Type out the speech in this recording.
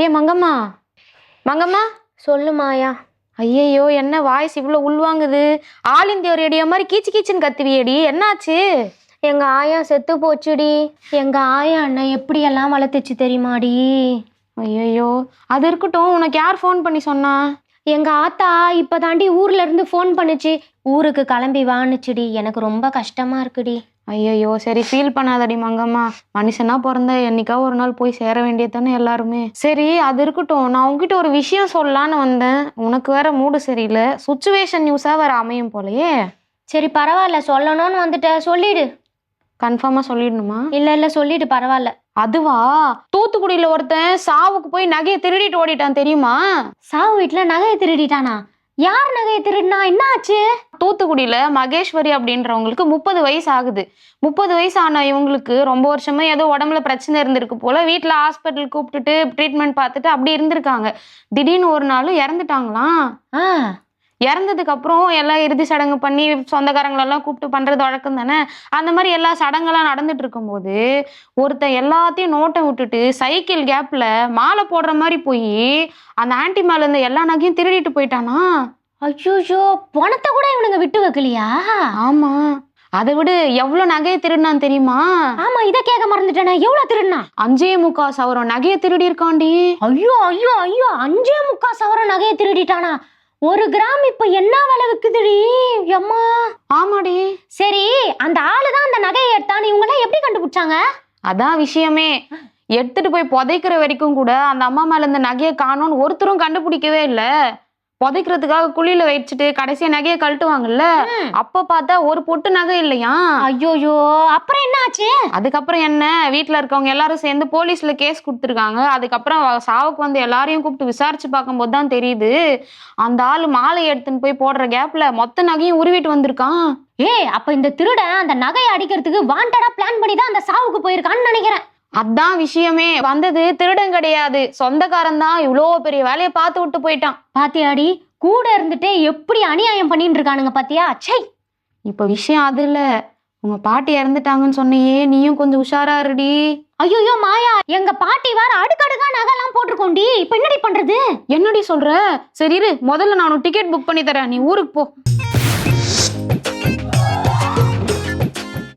ஏ மங்கம்மா, மங்கம்மா. சொல்லு மாயா. ஐயையோ, என்ன வாய்ஸ் இவ்வளோ உள்வாங்குது? ஆல் இந்தியா ரேடியோ மாதிரி கீச்சு கீச்சுன்னு கத்துவியடி, என்னாச்சு? எங்க ஆயா செத்து போச்சுடி. எங்க ஆயா அண்ணன் எப்படியெல்லாம் வளர்த்துச்சு தெரியுமாடி? ஐயையோ, அது இருக்கட்டும். உனக்கு யார் ஃபோன் பண்ணி சொன்னா? எங்க ஆத்தா இப்பதாண்டி ஊர்ல இருந்து ஃபோன் பண்ணுச்சு. ஊருக்கு கிளம்பி வானுச்சுடி. எனக்கு ரொம்ப கஷ்டமா இருக்குடி. ஐயையோ, சரி ஃபீல் பண்ணாதடி மங்கம்மா. மனுஷனா பிறந்த என்னைக்கா ஒரு நாள் போய் சேர வேண்டியது தானே எல்லாருமே. சரி, அது இருக்கட்டும். நான் உங்ககிட்ட ஒரு விஷயம் சொல்லலான்னு வந்தேன். உனக்கு வேற மூடு சரியில்லை. சுச்சுவேஷன் நியூஸா வேற அமையும் போலயே. சரி பரவாயில்ல, சொல்லணும்னு வந்துட்ட, சொல்லிடு. கன்ஃபார்மா சொல்லிடணுமா? இல்ல சொல்லிடு, பரவாயில்ல. அதுவா, தூத்துக்குடியில ஒருத்தன் சாவுக்கு போய் நகையை திருடிட்டு ஓடிட்டான், தெரியுமா? சாவு வீட்டுல நகையை திருடிட்டானா? யார் நகையை திருடினா? என்ன ஆச்சு? தூத்துக்குடியில மகேஸ்வரி அப்படின்றவங்களுக்கு 30 வயசு ஆகுது. 30 வயசு ஆன இவங்களுக்கு ரொம்ப வருஷமா ஏதோ உடம்புல பிரச்சனை இருந்திருக்கு போல. வீட்டுல ஹாஸ்பிட்டல் கூப்பிட்டுட்டு ட்ரீட்மெண்ட் பார்த்துட்டு அப்படி இருந்திருக்காங்க. திடீர்னு ஒரு நாள் இறந்துட்டாங்களாம். இறந்ததுக்கு அப்புறம் எல்லாம் இறுதி சடங்கு பண்ணி சொந்தக்காரங்களெல்லாம் கூப்பிட்டு பண்றது வழக்கம் தானே. அந்த மாதிரி எல்லா சடங்கெல்லாம் நடந்துட்டு இருக்கும்போது ஒருத்தன் எல்லாத்தையும் நோட்டம் விட்டுட்டு சைக்கிள் கேப்ல மாலை போடுற மாதிரி போய் அந்த ஆன்டி மேல இருந்த எல்லா நகையும் திருடிட்டு போயிட்டானா. ஐயோ, பணத்தை கூட இவனுங்க விட்டு வைக்கலையா? ஆமா, அதை விட எவ்வளவு நகையை திருடினான்னு தெரியுமா? ஆமா, இதை கேட்க மறந்துட்டேன். எவ்வளவு திருடினா? 5.25 சவரம் நகையை திருடி இருக்காண்டி. ஐயோ 5.25 சவரம் நகையை திருடிட்டானா? 1 கிராம் இப்ப என்ன விலை விக்குதுடி அம்மா? ஆமாடி. சரி, அந்த ஆளுதான் அந்த நகையை எடுத்தான்னு இவங்க எல்லாம் எப்படி கண்டுபிடிச்சாங்க? அதான் விஷயமே. எடுத்துட்டு போய் புதைக்கிற வரைக்கும் கூட அந்த அம்மா மேல இந்த நகையை காணோம்னு ஒருத்தரும் கண்டுபிடிக்கவே இல்லை. புதைக்கிறதுக்காக குழியில வச்சுட்டு கடைசியா நகையை கழட்டுவாங்கல்ல, அப்ப பார்த்தா ஒரு பொட்டு நகை இல்லையா. ஐயோ, அப்புறம் என்ன ஆச்சு? அதுக்கப்புறம் என்ன, வீட்டுல இருக்கவங்க எல்லாரும் சேர்ந்து போலீஸ்ல கேஸ் கொடுத்துருக்காங்க. அதுக்கப்புறம் சாவுக்கு வந்து எல்லாரையும் கூப்பிட்டு விசாரிச்சு பார்க்கும்போது தான் தெரியுது, அந்த ஆளு மாலை எடுத்துன்னு போய் போடுற கேப்ல மொத்த நகையும் உருவிட்டு வந்திருக்கான். அப்ப இந்த திருடன் அந்த நகையை அடிக்கிறதுக்கு வாண்டடா பிளான் பண்ணி தான் அந்த சாவுக்கு போயிருக்கான்னு நினைக்கிறேன். அதான் விஷயமே. வந்தது திருடன் கிடையாது, சொந்தக்காரன் தான். இவ்வளோ பெரிய வேலையை பார்த்து விட்டு போயிட்டான். பாத்தியாடி, கூட இருந்துட்டு எப்படி அநியாயம் பண்ணிட்டு இருக்கானுங்க பாத்தியா? சை. இப்ப விஷயம் அது இல்ல, உங்க பாட்டி இறந்துட்டாங்கன்னு சொன்னியே, நீயும் கொஞ்சம் உஷாரா இருடி. ஐயோ மாயா, எங்க பாட்டி வேற அடுக்கடுக்கா நகைலாம் போட்டிருக்கோண்டி. இப்ப என்னடி பண்றது? என்னடி சொல்ற? சரி இரு, முதல்ல நான் டிக்கெட் புக் பண்ணி தரேன், நீ ஊருக்கு போ.